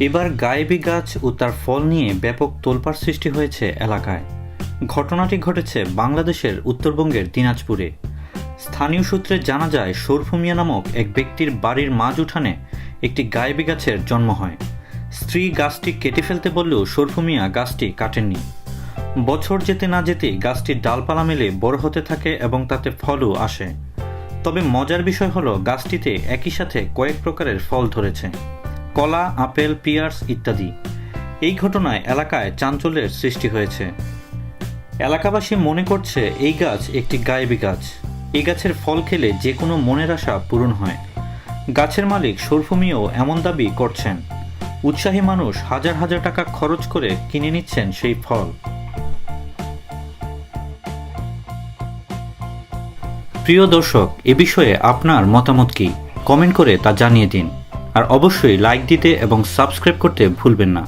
এবার গায়েবী গাছ ও তার ফল নিয়ে ব্যাপক তোলপাড় সৃষ্টি হয়েছে এলাকায়। ঘটনাটি ঘটেছে বাংলাদেশের উত্তরবঙ্গের দিনাজপুরে। স্থানীয় সূত্রে জানা যায়, শরফু মিয়া নামক এক ব্যক্তির বাড়ির মাঝ উঠানে একটি গায়েবী গাছের জন্ম হয়। স্ত্রী গাছটি কেটে ফেলতে বললেও শরফু মিয়া গাছটি কাটেননি। বছর যেতে না যেতেই গাছটির ডালপালা মেলে বড় হতে থাকে এবং তাতে ফলও আসে। তবে মজার বিষয় হলো, গাছটিতে একই সাথে কয়েক প্রকারের ফল ধরেছে: কলা, আপেল, পিয়ার্স ইত্যাদি। এই ঘটনায় এলাকায় চাঞ্চল্যের সৃষ্টি হয়েছে। এলাকাবাসী মনে করছে এই গাছ একটি গায়েবী গাছ। এই গাছের ফল খেলে যে কোনো মনের আশা পূরণ হয়। গাছের মালিক শরফু মিয়াও এমন দাবি করছেন। উৎসাহী মানুষ হাজার হাজার টাকা খরচ করে কিনে নিচ্ছেন সেই ফল। প্রিয় দর্শক, এ বিষয়ে আপনার মতামত কি? কমেন্ট করে তা জানিয়ে দিন। আর অবশ্যই লাইক দিতে এবং সাবস্ক্রাইব করতে ভুলবেন না।